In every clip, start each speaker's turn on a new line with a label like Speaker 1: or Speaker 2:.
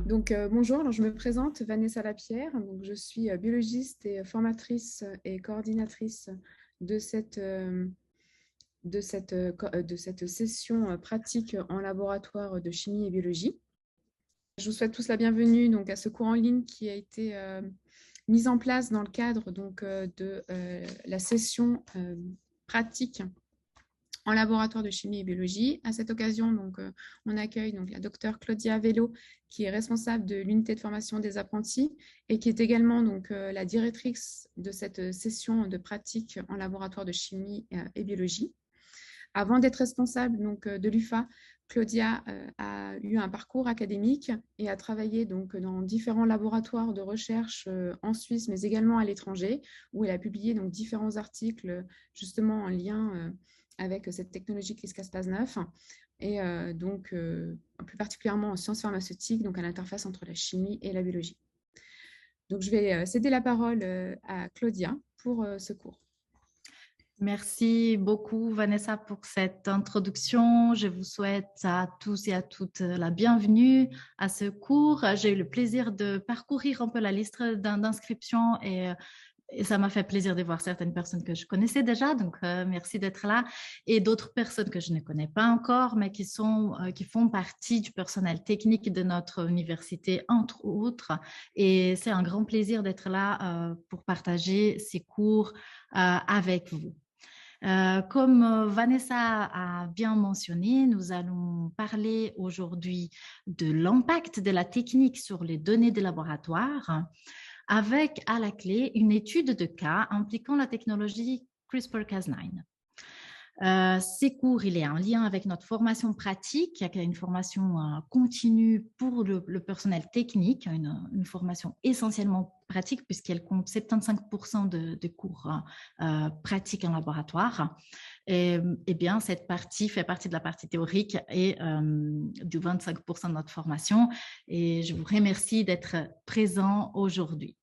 Speaker 1: Bonjour, alors je me présente, Vanessa Lapierre. Donc, je suis biologiste et formatrice et coordinatrice de cette session pratique en laboratoire de chimie et biologie. Je vous souhaite tous la bienvenue à ce cours en ligne qui a été mis en place dans le cadre de la session pratique en laboratoire de chimie et biologie. À cette occasion, on accueille la docteure Claudia Vello, qui est responsable de l'unité de formation des apprentis et qui est également la directrice de cette session de pratique en laboratoire de chimie et biologie. Avant d'être responsable de l'UFA, Claudia a eu un parcours académique et a travaillé dans différents laboratoires de recherche en Suisse, mais également à l'étranger, où elle a publié différents articles justement en lien avec cette technologie CRISPR-Cas9 et plus particulièrement en sciences pharmaceutiques, donc à l'interface entre la chimie et la biologie. Donc, je vais céder la parole à Claudia pour ce cours.
Speaker 2: Merci beaucoup, Vanessa, pour cette introduction. Je vous souhaite à tous et à toutes la bienvenue à ce cours. J'ai eu le plaisir de parcourir un peu la liste d'inscriptions et ça m'a fait plaisir de voir certaines personnes que je connaissais déjà, donc merci d'être là, et d'autres personnes que je ne connais pas encore, mais qui font partie du personnel technique de notre université, entre autres. Et c'est un grand plaisir d'être là pour partager ces cours avec vous. Comme Vanessa a bien mentionné, nous allons parler aujourd'hui de l'impact de la technique sur les données de laboratoire, avec à la clé une étude de cas impliquant la technologie CRISPR-Cas9. Ces cours, il est en lien avec notre formation pratique, qui est une formation continue pour le personnel technique, une formation essentiellement pratique puisqu'elle compte 75% de cours pratiques en laboratoire. Et bien, cette partie fait partie de la partie théorique et du 25% de notre formation. Et je vous remercie d'être présent aujourd'hui.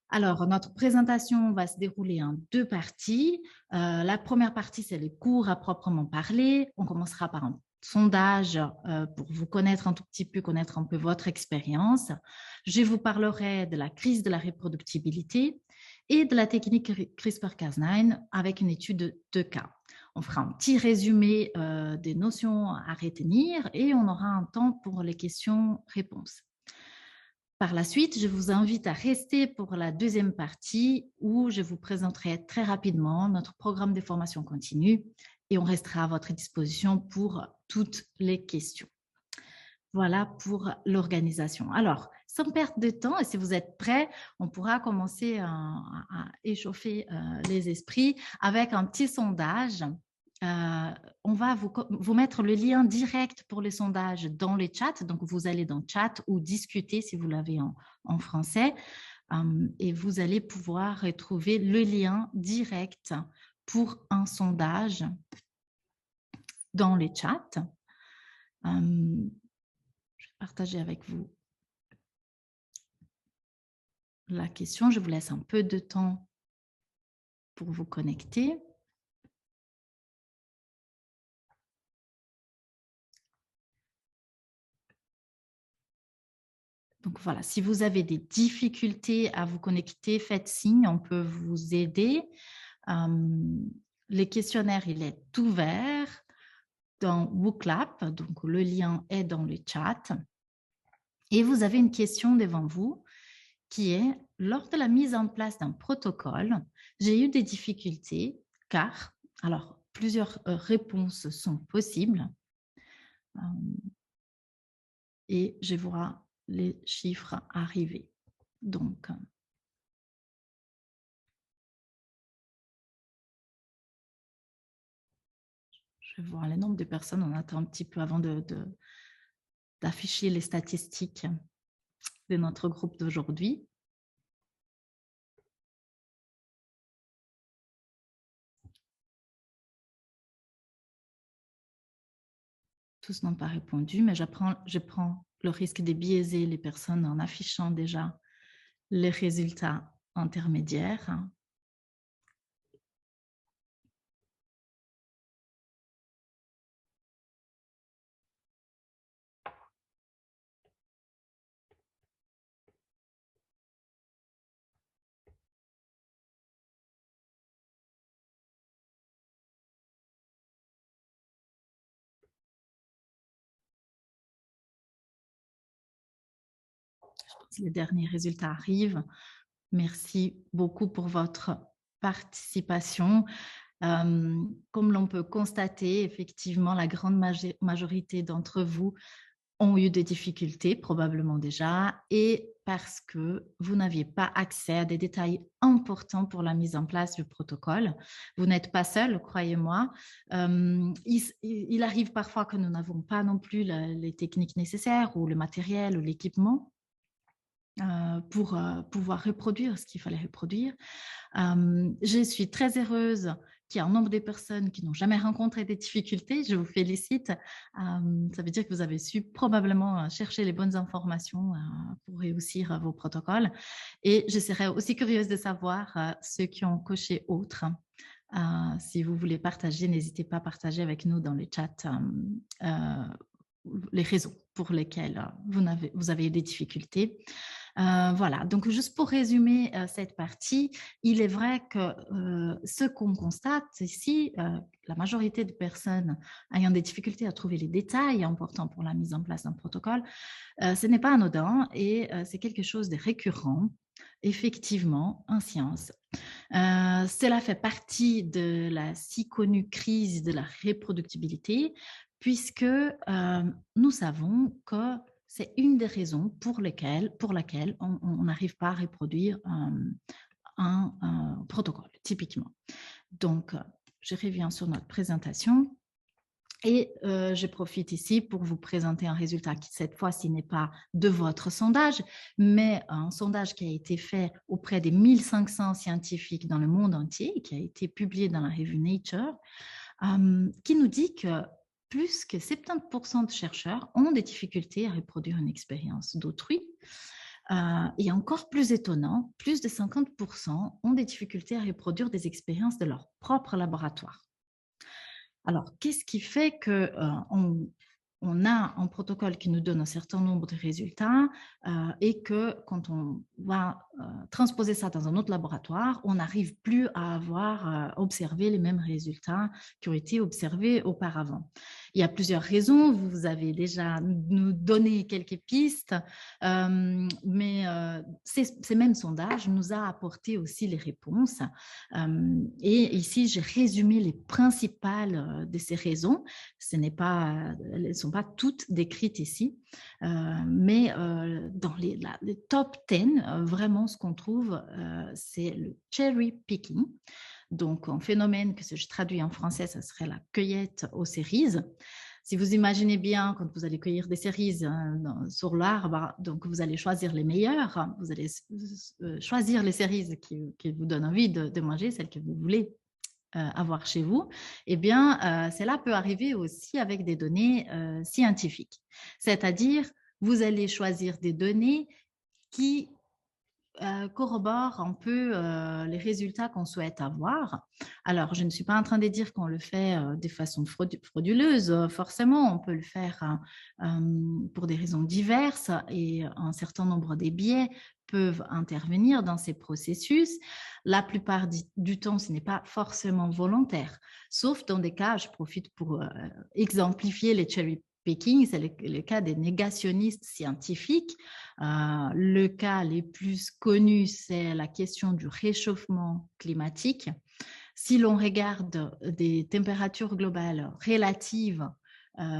Speaker 2: Alors, notre présentation va se dérouler en deux parties. La première partie, c'est les cours à proprement parler. On commencera par un sondage pour vous connaître un tout petit peu, connaître un peu votre expérience. Je vous parlerai de la crise de la reproductibilité et de la technique CRISPR-Cas9 avec une étude de cas. On fera un petit résumé des notions à retenir et on aura un temps pour les questions-réponses. Par la suite, je vous invite à rester pour la deuxième partie où je vous présenterai très rapidement notre programme de formation continue et on restera à votre disposition pour toutes les questions. Voilà pour l'organisation. Alors, sans perte de temps, et si vous êtes prêts, on pourra commencer à échauffer les esprits avec un petit sondage. On va vous mettre le lien direct pour les sondages dans les chats. Donc, vous allez dans chat ou discuter si vous l'avez en français. Et vous allez pouvoir retrouver le lien direct pour un sondage dans les chats. Je vais partager avec vous la question. Je vous laisse un peu de temps pour vous connecter. Donc voilà, si vous avez des difficultés à vous connecter, faites signe, on peut vous aider. Le questionnaire, il est ouvert dans WooClap, donc le lien est dans le chat. Et vous avez une question devant vous qui est, lors de la mise en place d'un protocole, j'ai eu des difficultés car, alors plusieurs réponses sont possibles. Et je vois les chiffres arriver. Donc, je vais voir le nombre de personnes. On attend un petit peu avant d'afficher les statistiques de notre groupe d'aujourd'hui. Tous n'ont pas répondu, mais je prends le risque de biaiser les personnes en affichant déjà les résultats intermédiaires. les derniers résultats arrivent. Merci beaucoup pour votre participation. Comme l'on peut constater, effectivement, la grande majorité d'entre vous ont eu des difficultés, probablement déjà, et parce que vous n'aviez pas accès à des détails importants pour la mise en place du protocole. Vous n'êtes pas seul, croyez-moi. Il arrive parfois que nous n'avons pas non plus les techniques nécessaires ou le matériel ou l'équipement pour pouvoir reproduire ce qu'il fallait reproduire. Je suis très heureuse qu'il y ait un nombre de personnes qui n'ont jamais rencontré des difficultés. Je vous félicite. Ça veut dire que vous avez su probablement chercher les bonnes informations pour réussir vos protocoles. Et je serais aussi curieuse de savoir ceux qui ont coché autre. Si vous voulez partager, n'hésitez pas à partager avec nous dans le chat les raisons pour lesquelles vous avez des difficultés. Voilà, donc juste pour résumer cette partie, il est vrai que ce qu'on constate ici, la majorité de personnes ayant des difficultés à trouver les détails importants pour la mise en place d'un protocole, ce n'est pas anodin et c'est quelque chose de récurrent, effectivement, en science. Cela fait partie de la si connue crise de la reproductibilité, puisque nous savons que c'est une des raisons pour laquelle on n'arrive pas à reproduire un protocole, typiquement. Donc, je reviens sur notre présentation et je profite ici pour vous présenter un résultat qui, cette fois-ci, n'est pas de votre sondage, mais un sondage qui a été fait auprès des 1500 scientifiques dans le monde entier, qui a été publié dans la revue Nature, qui nous dit que plus que 70% de chercheurs ont des difficultés à reproduire une expérience d'autrui. Et encore plus étonnant, plus de 50% ont des difficultés à reproduire des expériences de leur propre laboratoire. Alors, qu'est-ce qui fait qu'on a un protocole qui nous donne un certain nombre de résultats et que quand on va transposer ça dans un autre laboratoire, on n'arrive plus à avoir observé les mêmes résultats qui ont été observés auparavant. Il y a plusieurs raisons, vous avez déjà nous donné quelques pistes, mais ces mêmes sondages nous a apporté aussi les réponses. Et ici, j'ai résumé les principales de ces raisons. Elles ne sont pas toutes décrites ici, mais dans les top 10, vraiment ce qu'on trouve, c'est le cherry picking. Donc, un phénomène que si je traduis en français, ça serait la cueillette aux cerises. Si vous imaginez bien, quand vous allez cueillir des cerises sur l'arbre, donc vous allez choisir les meilleures, vous allez choisir les cerises qui vous donnent envie de manger, celles que vous voulez avoir chez vous. Eh bien, cela peut arriver aussi avec des données scientifiques. C'est-à-dire, vous allez choisir des données qui corrobore un peu les résultats qu'on souhaite avoir. Alors, je ne suis pas en train de dire qu'on le fait de façon frauduleuse. Forcément, on peut le faire pour des raisons diverses et un certain nombre des biais peuvent intervenir dans ces processus. La plupart du temps, ce n'est pas forcément volontaire, sauf dans des cas, je profite pour exemplifier les cherry picking, c'est le cas des négationnistes scientifiques. Le cas les plus connus, c'est la question du réchauffement climatique. Si l'on regarde des températures globales relatives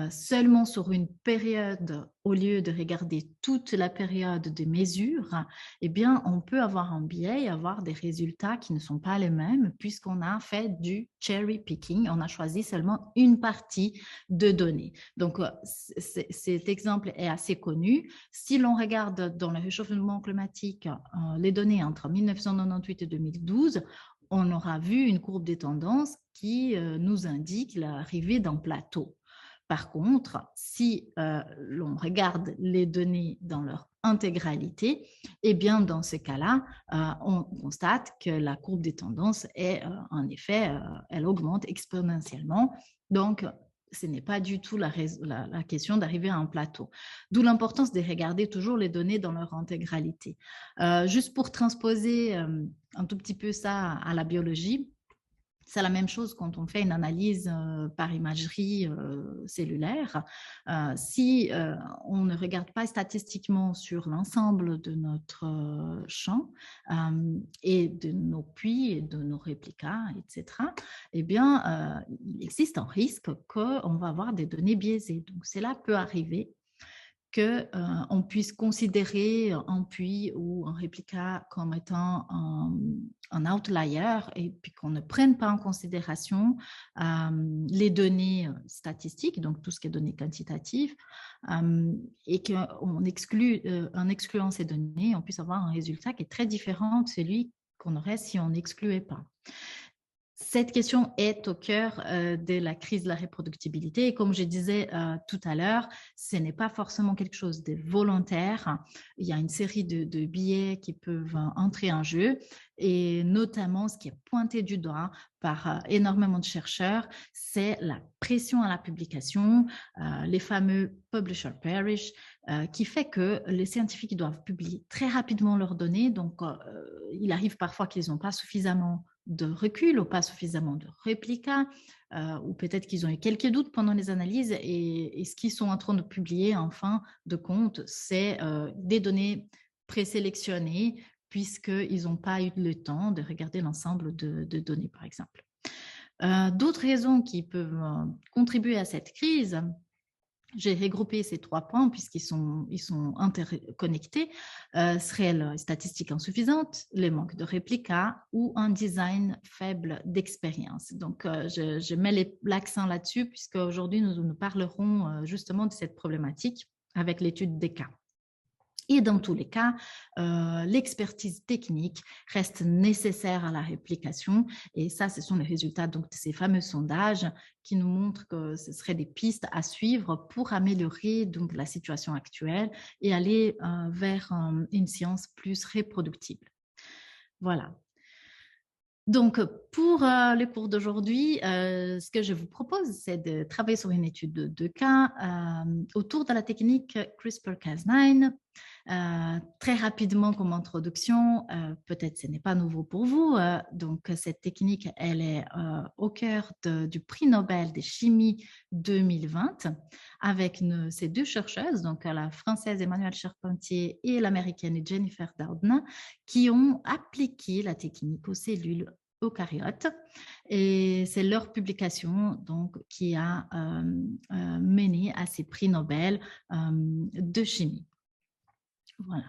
Speaker 2: seulement sur une période au lieu de regarder toute la période de mesure, eh bien, on peut avoir un biais et avoir des résultats qui ne sont pas les mêmes puisqu'on a fait du cherry picking, on a choisi seulement une partie de données. Donc, cet exemple est assez connu. Si l'on regarde dans le réchauffement climatique les données entre 1998 et 2012, on aura vu une courbe des tendances qui nous indique l'arrivée d'un plateau. Par contre, si l'on regarde les données dans leur intégralité, eh bien, dans ce cas-là, on constate que la courbe des tendances est, en effet, elle augmente exponentiellement. Donc, ce n'est pas du tout la question d'arriver à un plateau. D'où l'importance de regarder toujours les données dans leur intégralité. Juste pour transposer un tout petit peu ça à la biologie, C'est la même chose quand on fait une analyse par imagerie cellulaire. Si on ne regarde pas statistiquement sur l'ensemble de notre champ et de nos puits et de nos réplicas, etc., eh bien, il existe un risque qu'on va avoir des données biaisées. Donc, cela peut arriver qu'on puisse considérer un puits ou un réplica comme étant un outlier et puis qu'on ne prenne pas en considération les données statistiques, donc tout ce qui est données quantitatives, et qu'en excluant ces données, on puisse avoir un résultat qui est très différent de celui qu'on aurait si on n'excluait pas. Cette question est au cœur de la crise de la reproductibilité. Et comme je disais tout à l'heure, ce n'est pas forcément quelque chose de volontaire. Il y a une série de biais qui peuvent entrer en jeu. Et notamment, ce qui est pointé du doigt par énormément de chercheurs, c'est la pression à la publication, les fameux publish or perish, qui fait que les scientifiques doivent publier très rapidement leurs données. Donc, il arrive parfois qu'ils n'ont pas suffisamment de recul ou pas suffisamment de réplicas, ou peut-être qu'ils ont eu quelques doutes pendant les analyses et ce qu'ils sont en train de publier en fin de compte, c'est des données présélectionnées puisqu'ils n'ont pas eu le temps de regarder l'ensemble de données, par exemple. D'autres raisons qui peuvent contribuer à cette crise, j'ai regroupé ces 3 points puisqu'ils sont interconnectés, seraient les statistiques insuffisantes, les manques de réplicas ou un design faible d'expérience. Donc, je mets l'accent là-dessus puisque aujourd'hui nous parlerons justement de cette problématique avec l'étude des cas. Et dans tous les cas, l'expertise technique reste nécessaire à la réplication. Et ça, ce sont les résultats donc, de ces fameux sondages qui nous montrent que ce seraient des pistes à suivre pour améliorer donc, la situation actuelle et aller vers une science plus reproductible. Voilà. Donc, pour le cours d'aujourd'hui, ce que je vous propose, c'est de travailler sur une étude de cas autour de la technique CRISPR-Cas9. Très rapidement comme introduction, peut-être ce n'est pas nouveau pour vous, donc cette technique, elle est au cœur du prix Nobel de chimie 2020 avec ces 2 chercheuses, donc la française Emmanuelle Charpentier et l'américaine Jennifer Doudna, qui ont appliqué la technique aux cellules eucaryotes et c'est leur publication donc, qui a mené à ces prix Nobel de chimie. Voilà.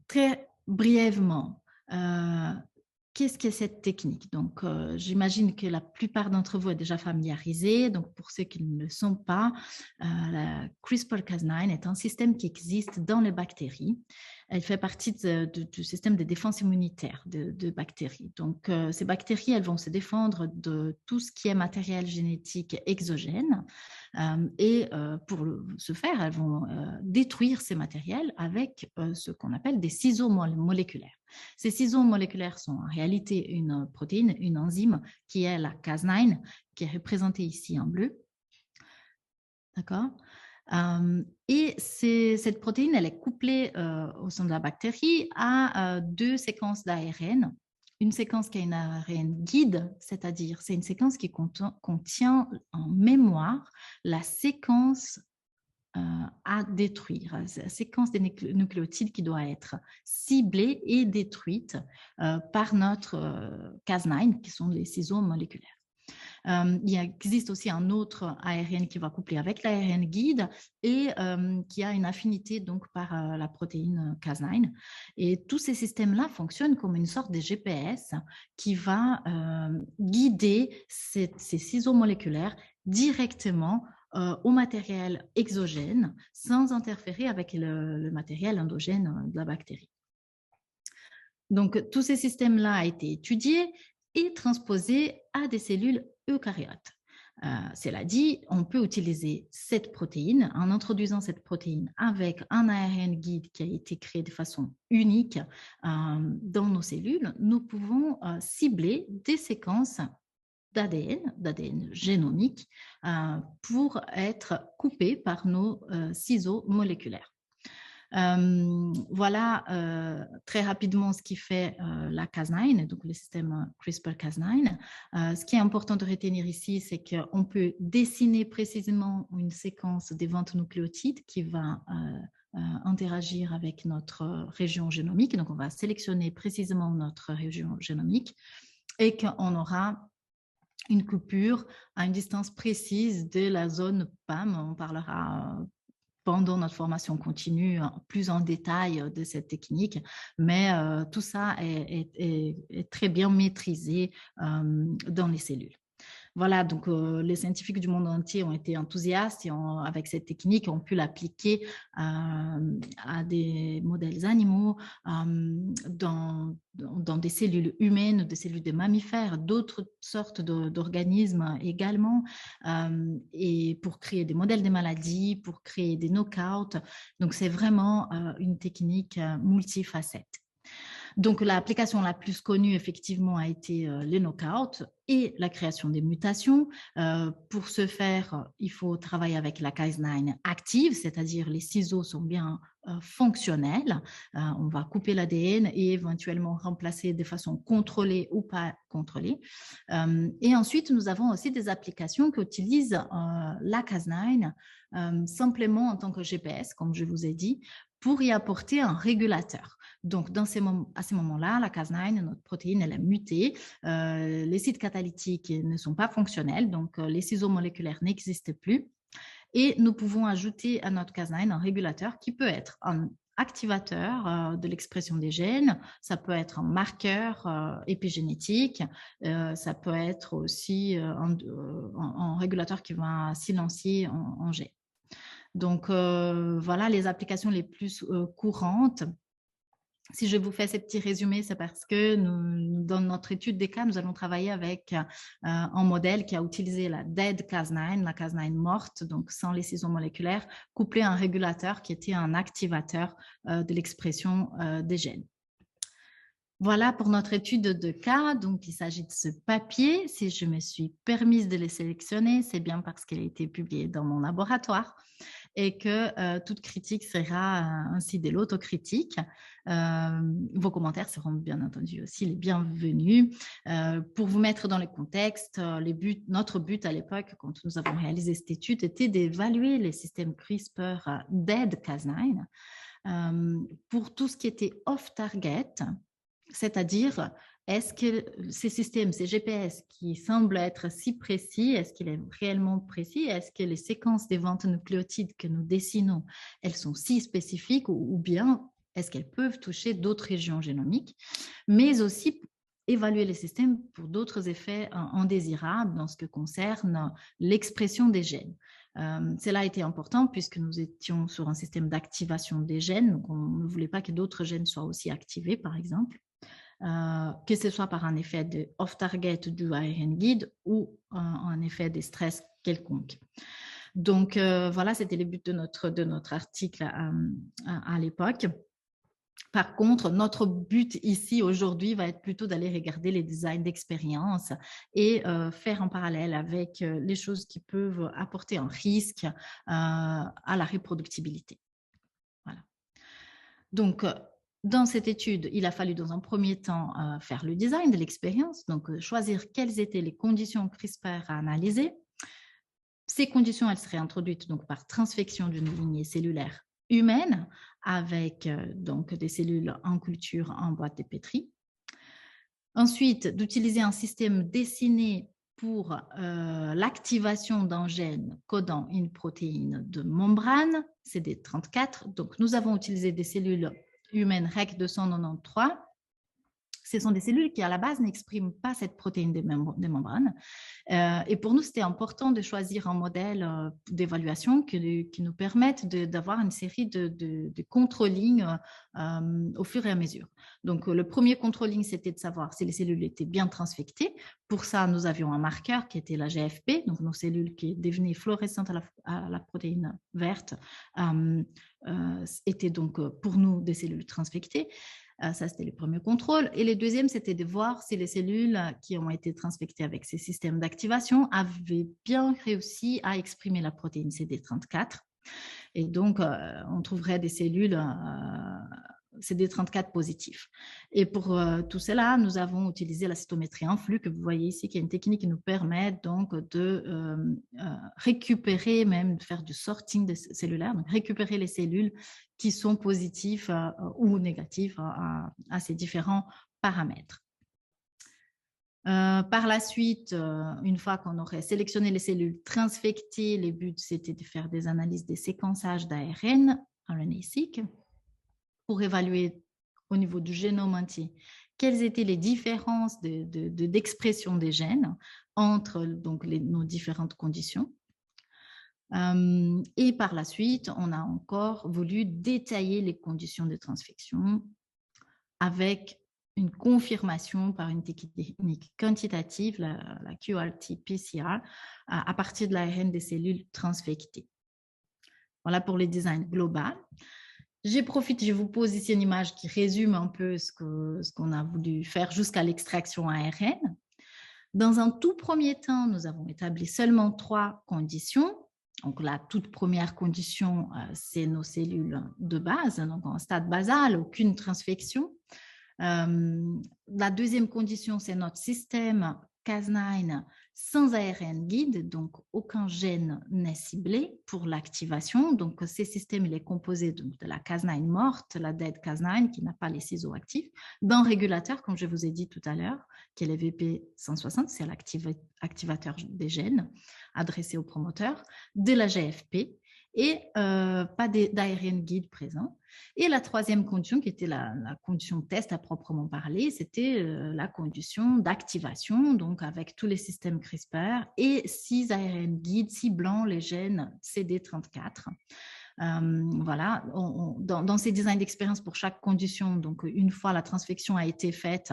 Speaker 2: Très brièvement, qu'est-ce que cette technique? Donc, j'imagine que la plupart d'entre vous est déjà familiarisés. Donc, pour ceux qui ne le sont pas, la CRISPR-Cas9 est un système qui existe dans les bactéries. Elle fait partie du système de défense immunitaire de bactéries. Donc, ces bactéries, elles vont se défendre de tout ce qui est matériel génétique exogène. Et pour ce faire, elles vont détruire ces matériels avec ce qu'on appelle des ciseaux moléculaires. Ces ciseaux moléculaires sont en réalité une protéine, une enzyme qui est la Cas9, qui est représentée ici en bleu. D'accord ? Et cette protéine, elle est couplée au sein de la bactérie à 2 séquences d'ARN. Une séquence qui a une ARN guide, c'est-à-dire c'est une séquence qui contient en mémoire la séquence à détruire, la séquence des nucléotides qui doit être ciblée et détruite par notre Cas9, qui sont les ciseaux moléculaires. Il existe aussi un autre ARN qui va coupler avec l'ARN guide et qui a une affinité donc par la protéine Cas9. Et tous ces systèmes-là fonctionnent comme une sorte de GPS qui va guider ces ciseaux moléculaires directement au matériel exogène sans interférer avec le matériel endogène de la bactérie. Donc, tous ces systèmes-là ont été étudiés et transposés à des cellules eucaryotes. Cela dit, on peut utiliser cette protéine en introduisant cette protéine avec un ARN guide qui a été créé de façon unique dans nos cellules. Nous pouvons cibler des séquences d'ADN génomique pour être coupées par nos ciseaux moléculaires. Voilà très rapidement ce qui fait la Cas9, donc le système CRISPR-Cas9. Ce qui est important de retenir ici, c'est qu'on peut dessiner précisément une séquence d'événements nucléotides qui va interagir avec notre région génomique. Donc, on va sélectionner précisément notre région génomique et qu'on aura une coupure à une distance précise de la zone PAM. On parlera pendant notre formation continue plus en détail de cette technique, mais tout ça est très bien maîtrisé dans les cellules. Voilà, donc les scientifiques du monde entier ont été enthousiastes et avec cette technique, ont pu l'appliquer à des modèles animaux, dans des cellules humaines, des cellules de mammifères, d'autres sortes d'organismes également, et pour créer des modèles de maladies, pour créer des knockouts. Donc, c'est vraiment une technique multifacette. Donc, l'application la plus connue, effectivement, a été les knockouts et la création des mutations. Pour ce faire, il faut travailler avec la Cas9 active, c'est-à-dire les ciseaux sont bien fonctionnels. On va couper l'ADN et éventuellement remplacer de façon contrôlée ou pas contrôlée. Et ensuite, nous avons aussi des applications qui utilisent la Cas9 simplement en tant que GPS, comme je vous ai dit, pour y apporter un régulateur. Donc, à ce moment-là, la Cas9, notre protéine, elle est mutée. Les sites catalytiques ne sont pas fonctionnels, donc les ciseaux moléculaires n'existent plus. Et nous pouvons ajouter à notre Cas9 un régulateur qui peut être un activateur de l'expression des gènes, ça peut être un marqueur épigénétique, ça peut être aussi un régulateur qui va silencier un gène. Donc, voilà les applications les plus courantes. Si je vous fais ce petit résumé, c'est parce que dans notre étude des cas, nous allons travailler avec un modèle qui a utilisé la dead Cas9, la Cas9 morte, donc sans les ciseaux moléculaires, couplé à un régulateur qui était un activateur de l'expression des gènes. Voilà pour notre étude de cas. Donc, il s'agit de ce papier. Si je me suis permise de le sélectionner, c'est bien parce qu'il a été publié dans mon laboratoire et que toute critique sera ainsi de l'autocritique. Vos commentaires seront bien entendu aussi les bienvenus. Pour vous mettre dans le contexte, notre but à l'époque, quand nous avons réalisé cette étude, était d'évaluer les systèmes CRISPR dead Cas9 pour tout ce qui était off-target, c'est-à-dire, est-ce que ces systèmes, ces GPS qui semblent être si précis, est-ce qu'il est réellement précis? Est-ce que les séquences des ventes nucléotides que nous dessinons, elles sont si spécifiques ou bien est-ce qu'elles peuvent toucher d'autres régions génomiques? Mais aussi évaluer les systèmes pour d'autres effets indésirables dans ce qui concerne l'expression des gènes. Cela a été important puisque nous étions sur un système d'activation des gènes, donc on ne voulait pas que d'autres gènes soient aussi activés, par exemple. Que ce soit par un effet de off-target du ARN guide ou un effet de stress quelconque. Donc, voilà, c'était le but de notre article à l'époque. Par contre, notre but ici aujourd'hui va être plutôt d'aller regarder les designs d'expérience et faire en parallèle avec les choses qui peuvent apporter un risque à la reproductibilité. Voilà. Donc, dans cette étude, il a fallu dans un premier temps faire le design de l'expérience, donc choisir quelles étaient les conditions CRISPR à analyser. Ces conditions, elles seraient introduites donc par transfection d'une lignée cellulaire humaine avec donc des cellules en culture en boîte de pétri. Ensuite, d'utiliser un système dessiné pour l'activation d'un gène codant une protéine de membrane, CD34. Donc, nous avons utilisé des cellules humaines REC 293. Ce sont des cellules qui, à la base, n'expriment pas cette protéine de membrane. Et pour nous, c'était important de choisir un modèle d'évaluation qui nous permette d'avoir une série de controlling au fur et à mesure. Donc, le premier controlling, c'était de savoir si les cellules étaient bien transfectées. Pour ça, nous avions un marqueur qui était la GFP, donc nos cellules qui devenaient fluorescentes à la protéine verte étaient donc pour nous des cellules transfectées. Ça, c'était le premier contrôle. Et le deuxième, c'était de voir si les cellules qui ont été transfectées avec ces systèmes d'activation avaient bien réussi à exprimer la protéine CD34. Et donc, on trouverait des cellules CD34 positifs. Et pour tout cela, nous avons utilisé la cytométrie en flux, que vous voyez ici, qui est une technique qui nous permet donc de récupérer, même de faire du sorting cellulaire, donc récupérer les cellules qui sont positives ou négatives à ces différents paramètres. Par la suite, une fois qu'on aurait sélectionné les cellules transfectées, le but c'était de faire des analyses des séquençages d'ARN, RNA-seq, pour évaluer au niveau du génome entier quelles étaient les différences d'expression des gènes entre donc, nos différentes conditions. Et par la suite, on a encore voulu détailler les conditions de transfection avec une confirmation par une technique quantitative, la QRT-PCR, à partir de l'ARN des cellules transfectées. Voilà pour le design global. Je vous pose ici une image qui résume un peu ce qu'on a voulu faire jusqu'à l'extraction ARN. Dans un tout premier temps, nous avons établi seulement 3 conditions. Donc, la toute première condition, c'est nos cellules de base, donc en stade basal, aucune transfection. La deuxième condition, c'est notre système Cas9 sans ARN guide, donc aucun gène n'est ciblé pour l'activation. Donc, ce système il est composé de la Cas9 morte, la dead Cas9 qui n'a pas les ciseaux actifs, d'un régulateur, comme je vous ai dit tout à l'heure, qui est le VP160, c'est l'activateur des gènes adressé au promoteur, de la GFP, et pas d'ARN guide présent. Et la troisième condition, qui était la condition test à proprement parler, c'était la condition d'activation, donc avec tous les systèmes CRISPR et 6 ARN guides ciblant les gènes CD34. Voilà, dans ces designs d'expérience pour chaque condition, donc une fois la transfection a été faite,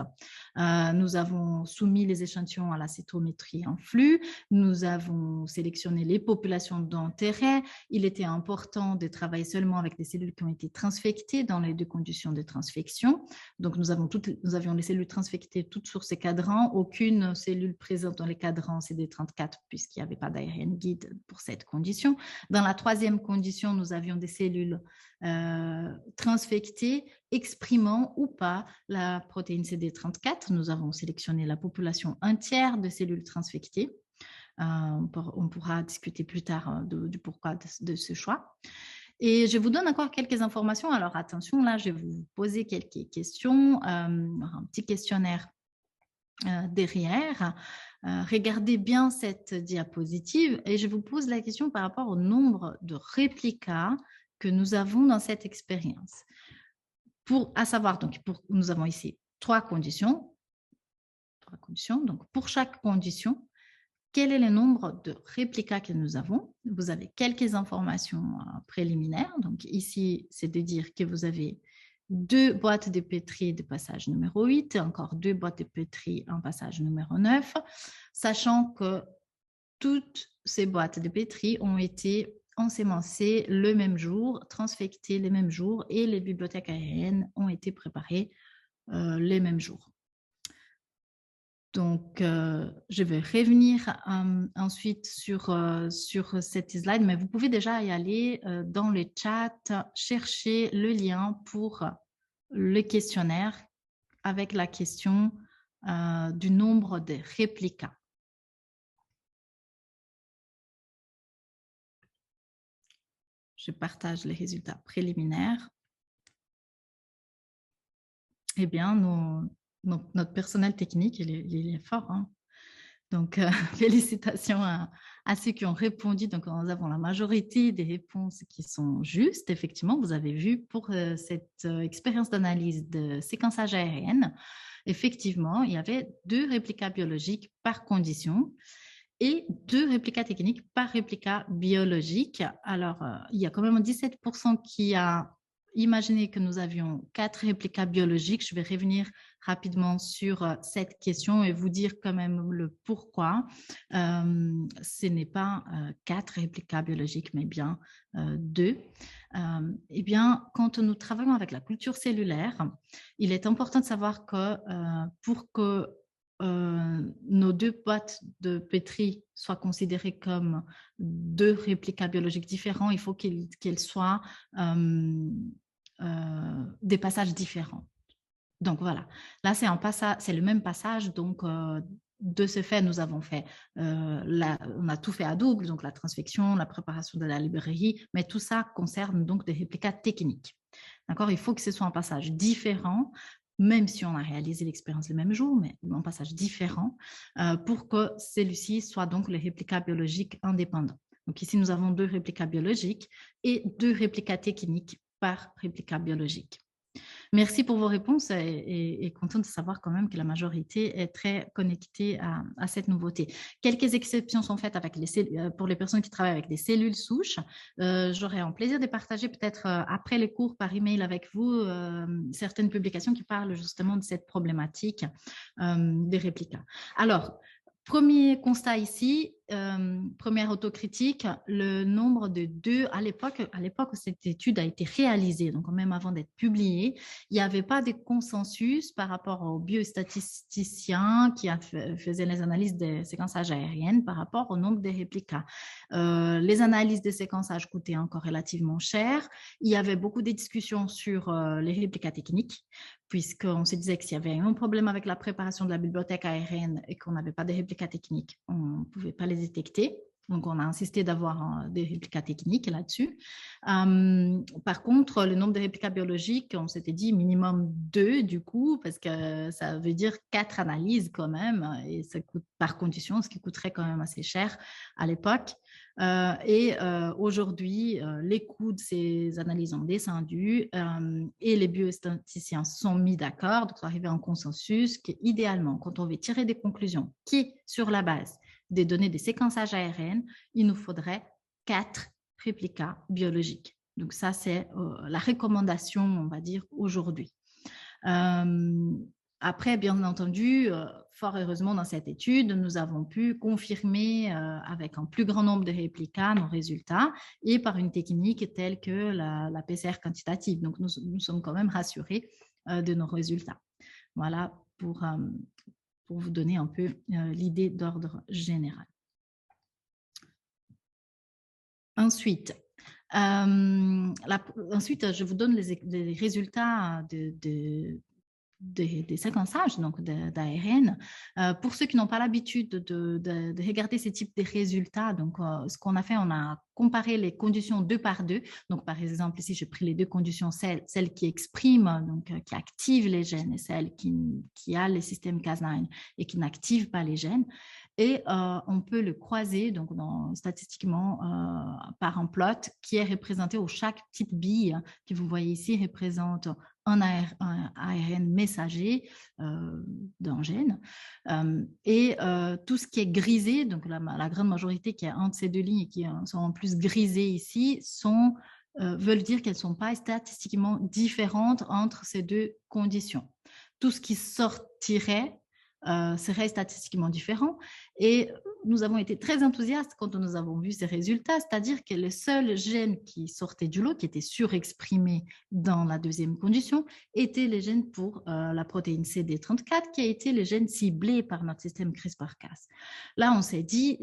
Speaker 2: nous avons soumis les échantillons à la cytométrie en flux, nous avons sélectionné les populations d'intérêt. Il était important de travailler seulement avec des cellules qui ont été transfectées dans les 2 conditions de transfection. Donc, nous avions les cellules transfectées toutes sur ces cadrans, aucune cellule présente dans les cadrans CD34 puisqu'il n'y avait pas d'ARN guide pour cette condition. Dans la troisième condition, nous avions des cellules transfectées exprimant ou pas la protéine CD34. Nous avons sélectionné la population entière de cellules transfectées. On pourra discuter plus tard du pourquoi de ce choix. Et je vous donne encore quelques informations. Alors attention, là, je vais vous poser quelques questions, un petit questionnaire derrière. Regardez bien cette diapositive et je vous pose la question par rapport au nombre de réplicas que nous avons dans cette expérience. À savoir, donc, nous avons ici 3 conditions. Donc, pour chaque condition, quel est le nombre de réplicas que nous avons? Vous avez quelques informations préliminaires. Donc, ici, c'est de dire que vous avez 2 boîtes de pétri de passage numéro 8 et encore 2 boîtes de pétri en passage numéro 9, sachant que toutes ces boîtes de pétri ont été ensémencées le même jour, transfectées le même jour et les bibliothèques ARN ont été préparées les mêmes jours. Donc, je vais revenir ensuite sur cette slide, mais vous pouvez déjà y aller dans le chat, chercher le lien pour le questionnaire avec la question du nombre de réplicas. Je partage les résultats préliminaires. Eh bien, notre personnel technique, il est fort. Hein? Donc, félicitations à ceux qui ont répondu. Donc, nous avons la majorité des réponses qui sont justes. Effectivement, vous avez vu pour cette expérience d'analyse de séquençage ARN, effectivement, il y avait 2 réplicas biologiques par condition et 2 réplicas techniques par réplica biologique. Alors, il y a quand même 17% qui a imaginé que nous avions 4 réplicas biologiques. Je vais revenir rapidement sur cette question et vous dire quand même le pourquoi. Ce n'est pas 4 réplicas biologiques, mais bien 2. Eh bien, quand nous travaillons avec la culture cellulaire, il est important de savoir que pour que nos 2 boîtes de pétri soient considérées comme 2 réplicas biologiques différents, il faut qu'ils soient des passages différents. Donc voilà, là c'est le même passage, donc de ce fait, nous avons fait, on a tout fait à double, donc la transfection, la préparation de la librairie, mais tout ça concerne donc des réplicas techniques. D'accord? Il faut que ce soit un passage différent, même si on a réalisé l'expérience le même jour, mais un passage différent pour que celui-ci soit donc les réplicas biologiques indépendants. Donc ici, nous avons 2 réplicas biologiques et 2 réplicas techniques par réplica biologique. Merci pour vos réponses et contente de savoir quand même que la majorité est très connectée à cette nouveauté. Quelques exceptions sont faites avec pour les personnes qui travaillent avec des cellules souches. J'aurai un plaisir de partager peut-être après les cours par email avec vous certaines publications qui parlent justement de cette problématique des réplicas. Alors, premier constat ici, première autocritique, le nombre de 2, à l'époque où cette étude a été réalisée, donc même avant d'être publiée, il n'y avait pas de consensus par rapport aux biostatisticiens qui faisaient les analyses des séquençages aériennes par rapport au nombre de réplicas. Les analyses de séquençage coûtaient encore relativement cher. Il y avait beaucoup de discussions sur les réplicas techniques, puisqu'on se disait que s'il y avait un problème avec la préparation de la bibliothèque aérienne et qu'on n'avait pas de réplicas techniques, on ne pouvait pas les détecter. Donc, on a insisté d'avoir des réplicas techniques là-dessus. Par contre, le nombre de réplicas biologiques, on s'était dit minimum 2 du coup, parce que ça veut dire 4 analyses quand même, et ça coûte par condition, ce qui coûterait quand même assez cher à l'époque. Aujourd'hui, les coûts de ces analyses ont descendu et les biostatisticiens sont mis d'accord, donc arrivé à un consensus qu'idéalement, quand on veut tirer des conclusions qui est sur la base des données des séquençages ARN, il nous faudrait 4 réplicas biologiques. Donc ça, c'est la recommandation, on va dire, aujourd'hui. Après, bien entendu, fort heureusement dans cette étude, nous avons pu confirmer avec un plus grand nombre de réplicas nos résultats et par une technique telle que la PCR quantitative. Donc, nous sommes quand même rassurés de nos résultats. Voilà pour vous donner un peu l'idée d'ordre général. Ensuite, je vous donne les résultats des séquençages donc d'ARN. Pour ceux qui n'ont pas l'habitude de regarder ce type de résultats, donc ce qu'on a fait, on a comparé les conditions 2 par 2. Donc par exemple ici, j'ai pris les 2 conditions, celles qui expriment, donc qui activent les gènes et celles qui a le système Cas9 et qui n'activent pas les gènes. Et on peut le croiser donc statistiquement par un plot qui est représenté où chaque petite bille que vous voyez ici représente un ARN messager d'un gène. Et tout ce qui est grisé, donc la grande majorité qui est entre ces 2 lignes et qui sont en plus grisées ici, veulent dire qu'elles ne sont pas statistiquement différentes entre ces 2 conditions. Tout ce qui sortirait serait statistiquement différent. Et nous avons été très enthousiastes quand nous avons vu ces résultats, c'est-à-dire que le seul gène qui sortait du lot, qui était surexprimé dans la 2e condition, était le gène pour la protéine CD34, qui a été le gène ciblé par notre système CRISPR-Cas. Là, on s'est dit,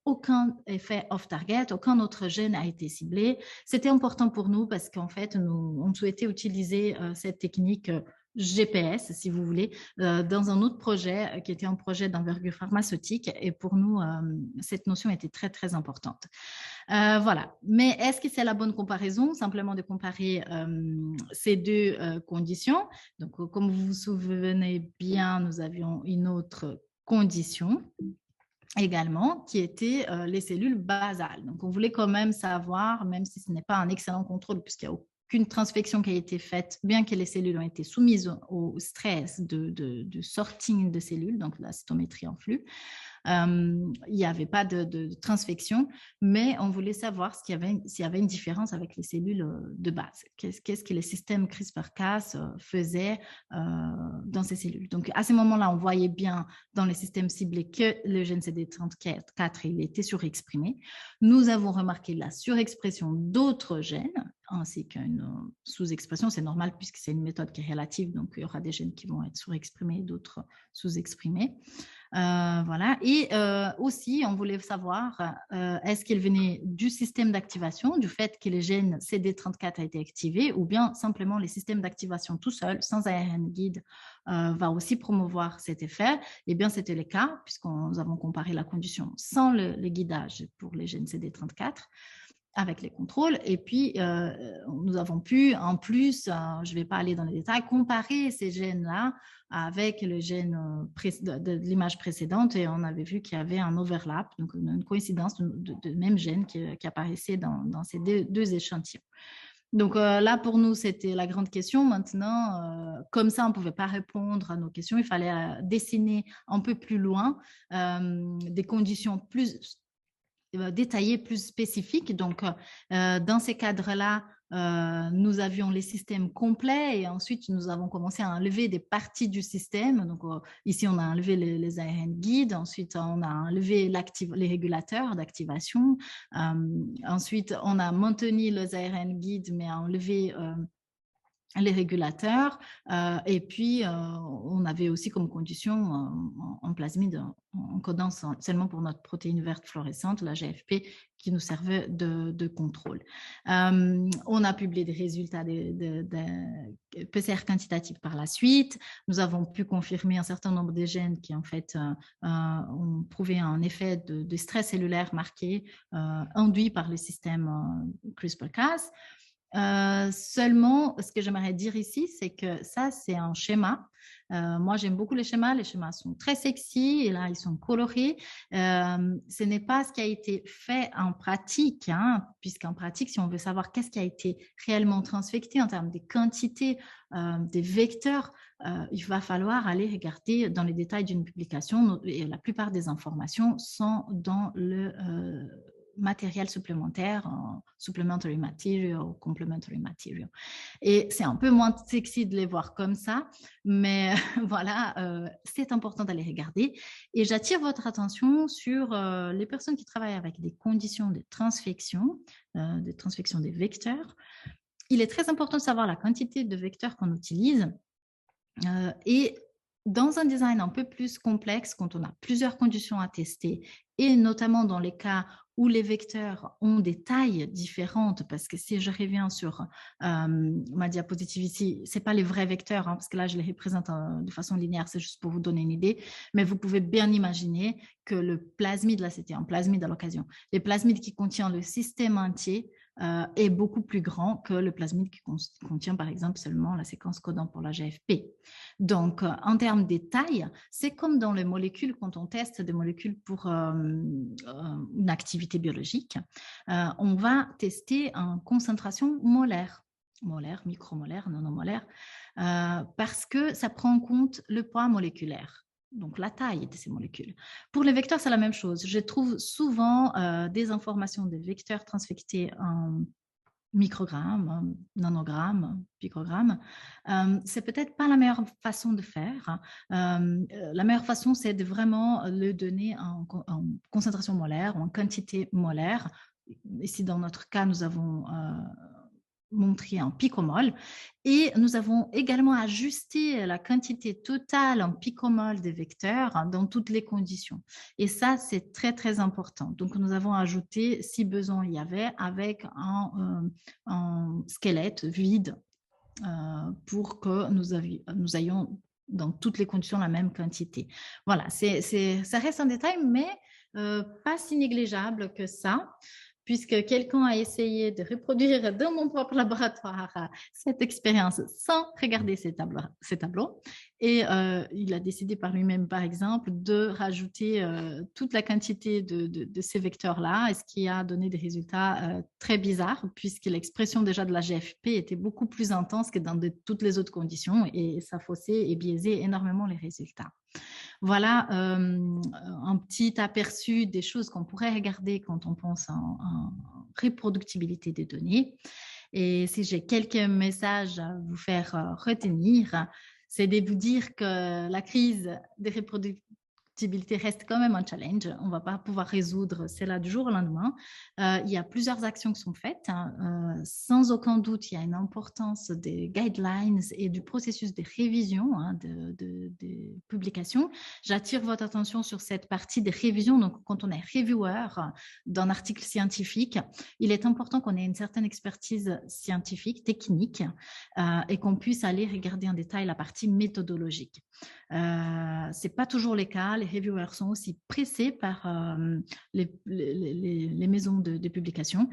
Speaker 2: aucun effet off-target, aucun autre gène a été ciblé. C'était important pour nous parce qu'en fait, on souhaitait utiliser cette technique GPS, si vous voulez, dans un autre projet qui était un projet d'envergure pharmaceutique. Et pour nous, cette notion était très, très importante. Voilà. Mais est-ce que c'est la bonne comparaison? Simplement de comparer ces 2 conditions. Donc, comme vous vous souvenez bien, nous avions une autre condition également, qui était les cellules basales. Donc, on voulait quand même savoir, même si ce n'est pas un excellent contrôle, puisqu'il n'y a aucune transfection qui a été faite, bien que les cellules ont été soumises au stress de sorting de cellules, donc la cytométrie en flux. Il n'y avait pas de transfection, mais on voulait savoir s'il y avait une différence avec les cellules de base. Qu'est-ce que les systèmes CRISPR-Cas faisaient dans ces cellules. Donc, à ce moment-là, on voyait bien dans les systèmes ciblés que le gène CD34, il était surexprimé. Nous avons remarqué la surexpression d'autres gènes, ainsi qu'une sous-expression. C'est normal puisque c'est une méthode qui est relative, donc il y aura des gènes qui vont être surexprimés et d'autres sous-exprimés. Voilà. Et aussi, on voulait savoir est-ce qu'il venait du système d'activation, du fait que les gènes CD34 a été activé, ou bien simplement les systèmes d'activation tout seul, sans ARN guide, va aussi promouvoir cet effet. Eh bien, c'était le cas, puisqu'nous avons comparé la condition sans le guidage pour les gènes CD34 avec les contrôles. Et puis, nous avons pu, en plus, je ne vais pas aller dans les détails, comparer ces gènes-là avec le gène de l'image précédente, et on avait vu qu'il y avait un overlap, donc une coïncidence de même gène qui apparaissait dans ces deux échantillons. Donc là, pour nous, c'était la grande question. Maintenant, comme ça, on ne pouvait pas répondre à nos questions. Il fallait dessiner un peu plus loin des conditions plus détaillées, plus spécifiques. Donc, dans ces cadres-là, nous avions les systèmes complets et ensuite, nous avons commencé à enlever des parties du système. Donc, ici, on a enlevé les ARN guides. Ensuite, on a enlevé les régulateurs d'activation. Ensuite, on a maintenu les ARN guides, mais enlevé les régulateurs. Et puis, on avait aussi comme condition en plasmide, en codant seulement pour notre protéine verte fluorescente, la GFP, qui nous servait de contrôle. On a publié des résultats de PCR quantitatifs par la suite. Nous avons pu confirmer un certain nombre de gènes qui, en fait, ont prouvé un effet de stress cellulaire marqué, induit par le système CRISPR-Cas. Seulement, ce que j'aimerais dire ici, c'est que ça, c'est un schéma. Moi, j'aime beaucoup les schémas sont très sexy et là, ils sont colorés. Ce n'est pas ce qui a été fait en pratique, hein, puisqu'en pratique, si on veut savoir qu'est-ce qui a été réellement transfecté en termes de quantité des vecteurs, il va falloir aller regarder dans les détails d'une publication, et la plupart des informations sont dans le matériel supplémentaire, supplementary material, complementary material. Et c'est un peu moins sexy de les voir comme ça, mais voilà, c'est important d'aller regarder. Et j'attire votre attention sur les personnes qui travaillent avec des conditions de transfection des vecteurs. Il est très important de savoir la quantité de vecteurs qu'on utilise. Et dans un design un peu plus complexe, quand on a plusieurs conditions à tester, et notamment dans les cas où les vecteurs ont des tailles différentes, parce que si je reviens sur ma diapositive ici, ce n'est pas les vrais vecteurs, hein, parce que là, je les représente de façon linéaire, c'est juste pour vous donner une idée, mais vous pouvez bien imaginer que le plasmide, là, c'était un plasmide à l'occasion, les plasmides qui contiennent le système entier est beaucoup plus grand que le plasmide qui contient, par exemple, seulement la séquence codant pour la GFP. Donc, en termes des tailles, c'est comme dans les molécules, quand on teste des molécules pour une activité biologique, on va tester en concentration molaire, micromolaire, nanomolaire, parce que ça prend en compte le poids moléculaire. Donc, la taille de ces molécules. Pour les vecteurs, c'est la même chose. Je trouve souvent des informations de vecteurs transfectés en microgrammes, nanogrammes, picogrammes. C'est peut-être pas la meilleure façon de faire. La meilleure façon, c'est de vraiment le donner en concentration molaire ou en quantité molaire. Ici, dans notre cas, nous avons montré en picomol et nous avons également ajusté la quantité totale en picomol des vecteurs dans toutes les conditions. Et ça, c'est très, très important. Donc, nous avons ajouté, si besoin il y avait, avec un squelette vide pour que nous ayons dans toutes les conditions la même quantité. Voilà, ça reste un détail, mais pas si négligeable que ça, puisque quelqu'un a essayé de reproduire dans mon propre laboratoire cette expérience sans regarder ces tableaux. Et il a décidé par lui-même, par exemple, de rajouter toute la quantité de ces vecteurs-là, ce qui a donné des résultats très bizarres, puisque l'expression déjà de la GFP était beaucoup plus intense que dans toutes les autres conditions, et ça faussait et biaisait énormément les résultats. Voilà un petit aperçu des choses qu'on pourrait regarder quand on pense en reproductibilité des données. Et si j'ai quelques messages à vous faire retenir, c'est de vous dire que la crise des reproductibilité reste quand même un challenge. On ne va pas pouvoir résoudre cela du jour au lendemain. Il y a plusieurs actions qui sont faites. Sans aucun doute, il y a une importance des guidelines et du processus de révision de publications. J'attire votre attention sur cette partie des révisions. Donc, quand on est reviewer d'un article scientifique, il est important qu'on ait une certaine expertise scientifique, technique, et qu'on puisse aller regarder en détail la partie méthodologique. Ce n'est pas toujours le cas. Les reviewers sont aussi pressés par les maisons de publication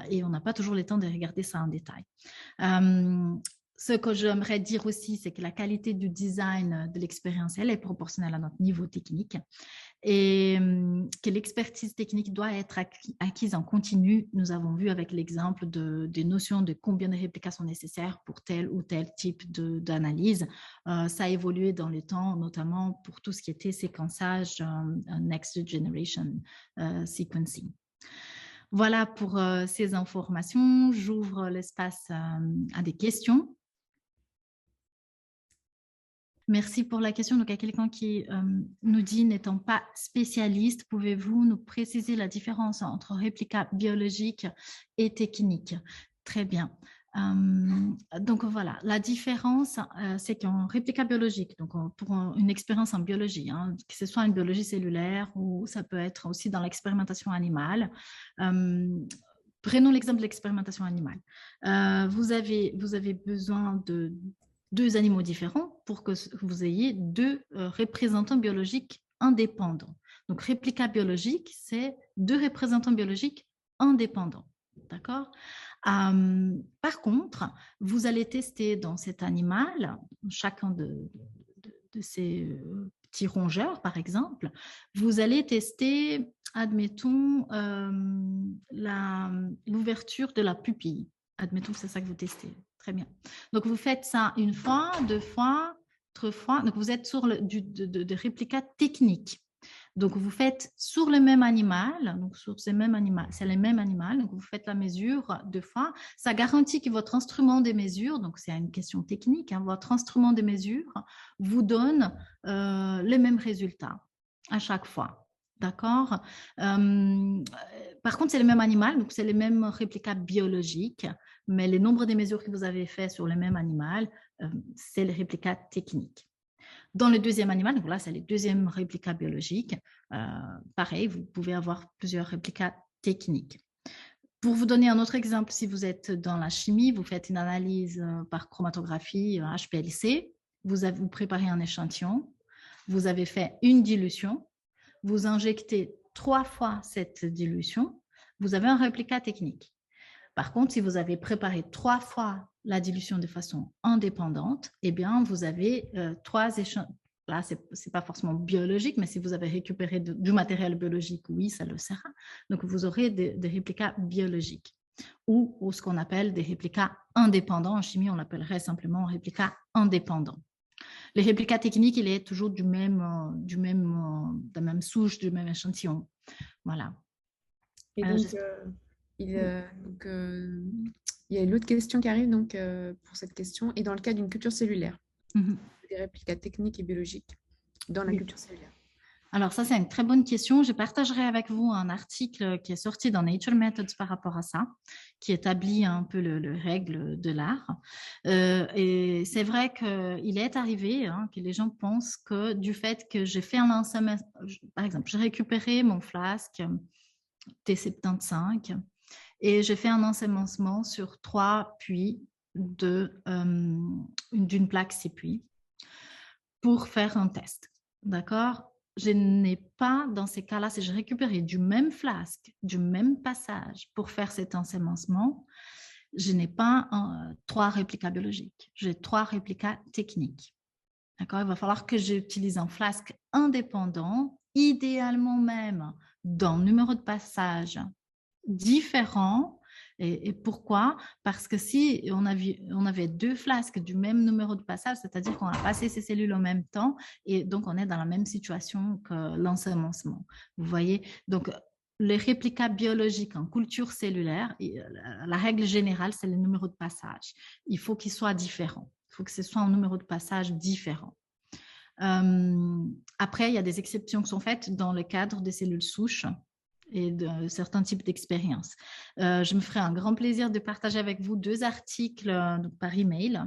Speaker 2: et on n'a pas toujours le temps de regarder ça en détail. Ce que j'aimerais dire aussi, c'est que la qualité du design de l'expérience, elle est proportionnelle à notre niveau technique et que l'expertise technique doit être acquise en continu. Nous avons vu avec l'exemple des notions de combien de réplications sont nécessaires pour tel ou tel type d'analyse. Ça a évolué dans le temps, notamment pour tout ce qui était séquençage, next generation sequencing. Voilà pour ces informations. J'ouvre l'espace à des questions. Merci pour la question. Donc, il y a quelqu'un qui nous dit, n'étant pas spécialiste, pouvez-vous nous préciser la différence entre réplica biologique et technique? Très bien. Donc, voilà. La différence, c'est qu'en réplica biologique, donc pour une expérience en biologie, que ce soit une biologie cellulaire ou ça peut être aussi dans l'expérimentation animale, prenons l'exemple de l'expérimentation animale. Vous avez besoin de 2 animaux différents pour que vous ayez 2 représentants biologiques indépendants. Donc, réplica biologique, c'est 2 représentants biologiques indépendants. D'accord? Par contre, vous allez tester dans cet animal, chacun de ces petits rongeurs, par exemple, vous allez tester, admettons, l'ouverture de la pupille. Admettons que c'est ça que vous testez. Très bien. Donc, vous faites ça 1 fois, 2 fois, 3 fois. Donc, vous êtes sur de réplica technique. Donc, vous faites sur le même animal, donc sur c'est le même animal, donc vous faites la mesure 2 fois. Ça garantit que votre instrument de mesure, donc c'est une question technique, votre instrument de mesure vous donne les mêmes résultats à chaque fois. D'accord? Par contre, c'est le même animal, donc c'est les mêmes réplicas biologiques, mais le nombre de mesures que vous avez fait sur le même animal, c'est les réplicas techniques. Dans le deuxième animal, donc là, c'est les deuxièmes réplicas biologiques. Pareil, vous pouvez avoir plusieurs réplicas techniques. Pour vous donner un autre exemple, si vous êtes dans la chimie, vous faites une analyse par chromatographie HPLC, vous préparez un échantillon, vous avez fait une dilution, vous injectez 3 fois cette dilution, vous avez un réplica technique. Par contre, si vous avez préparé 3 fois la dilution de façon indépendante, eh bien, vous avez 3 échantillons. Là, ce n'est pas forcément biologique, mais si vous avez récupéré du matériel biologique, oui, ça le sera. Donc, vous aurez des réplicas biologiques ou ce qu'on appelle des réplicas indépendants. En chimie, on l'appellerait simplement réplica indépendant. Les réplicas techniques, il est toujours de la même souche, du même échantillon. Voilà.
Speaker 1: Et donc, il y a une autre question qui arrive donc, pour cette question. Et dans le cas d'une culture cellulaire, des réplicas techniques et biologiques dans la culture cellulaire.
Speaker 2: Alors ça, c'est une très bonne question. Je partagerai avec vous un article qui est sorti dans Nature Methods par rapport à ça, qui établit un peu le règle de l'art. Et c'est vrai qu'il est arrivé que les gens pensent que du fait que j'ai fait un lancement, par exemple, j'ai récupéré mon flasque T75 et j'ai fait un ensemencement sur 3 puits d'une plaque 6 puits pour faire un test. D'accord? Je n'ai pas, dans ces cas-là, si j'ai récupéré du même flasque, du même passage pour faire cet ensemencement, je n'ai pas 3 réplicas biologiques. J'ai 3 réplicas techniques. D'accord? Il va falloir que j'utilise un flasque indépendant, idéalement même d'un numéro de passage différent, Et pourquoi? Parce que si on avait 2 flasques du même numéro de passage, c'est-à-dire qu'on a passé ces cellules en même temps, et donc on est dans la même situation que l'ensemencement. Vous voyez? Donc, les réplicas biologiques en culture cellulaire, la règle générale, c'est le numéro de passage. Il faut qu'il soit différent. Il faut que ce soit un numéro de passage différent. Après, il y a des exceptions qui sont faites dans le cadre des cellules souches et de certains types d'expériences. Je me ferai un grand plaisir de partager avec vous 2 articles par email,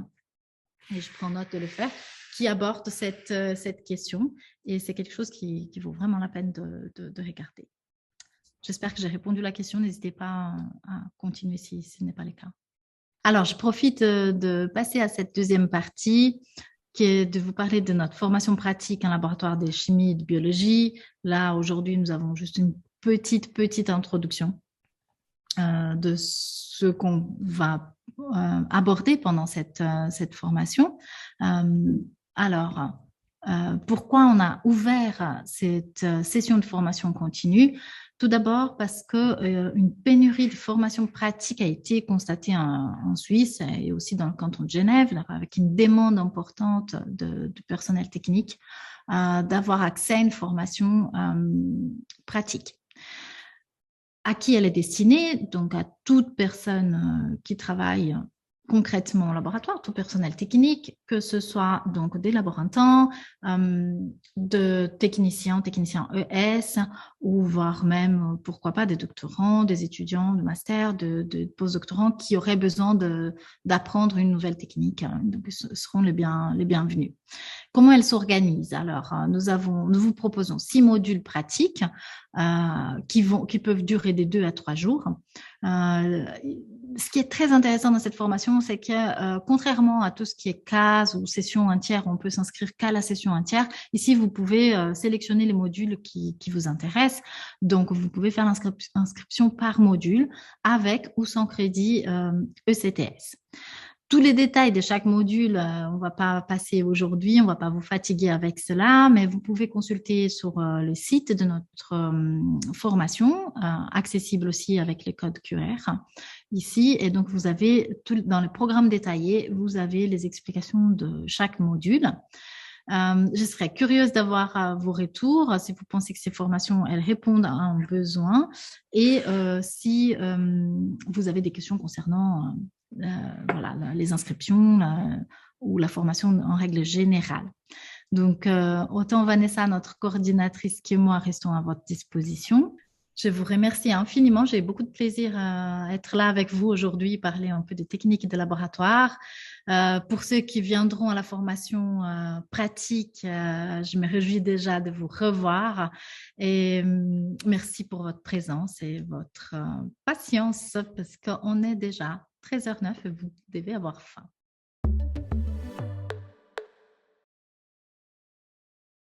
Speaker 2: et je prends note de le faire, qui abordent cette question, et c'est quelque chose qui vaut vraiment la peine de regarder. J'espère que j'ai répondu à la question. N'hésitez pas à continuer si ce n'est pas le cas. Alors, je profite de passer à cette deuxième partie, qui est de vous parler de notre formation pratique en laboratoire de chimie et de biologie. Là, aujourd'hui, nous avons juste une petite introduction de ce qu'on va aborder pendant cette formation. Alors, pourquoi on a ouvert cette session de formation continue? Tout d'abord parce qu'une pénurie de formation pratique a été constatée en Suisse et aussi dans le canton de Genève, avec une demande importante de personnel technique d'avoir accès à une formation pratique. À qui elle est destinée? Donc à toute personne qui travaille concrètement au laboratoire, tout personnel technique, que ce soit donc des laborantins, de techniciens ES, ou voire même, pourquoi pas, des doctorants, des étudiants de master, de postdoctorants qui auraient besoin d'apprendre une nouvelle technique. Donc, ce seront les bienvenus. Comment elle s'organise? Alors, nous vous proposons 6 modules pratiques qui peuvent durer de 2 à 3 jours. Ce qui est très intéressant dans cette formation, c'est que contrairement à tout ce qui est case ou session entière, on peut s'inscrire qu'à la session entière. Ici, vous pouvez sélectionner les modules qui vous intéressent. Donc, vous pouvez faire l'inscription par module avec ou sans crédit ECTS. Tous les détails de chaque module, on ne va pas passer aujourd'hui, on ne va pas vous fatiguer avec cela, mais vous pouvez consulter sur le site de notre formation, accessible aussi avec les codes QR ici. Et donc, vous avez dans le programme détaillé, vous avez les explications de chaque module. Je serais curieuse d'avoir vos retours, si vous pensez que ces formations, elles répondent à un besoin, et si vous avez des questions concernant voilà, les inscriptions ou la formation en règle générale. Donc, autant Vanessa, notre coordinatrice, que moi, restons à votre disposition. Je vous remercie infiniment. J'ai beaucoup de plaisir à être là avec vous aujourd'hui, parler un peu de techniques de laboratoire. Pour ceux qui viendront à la formation pratique, je me réjouis déjà de vous revoir. Et merci pour votre présence et votre patience, parce qu'on est déjà 13h09 et vous devez avoir faim.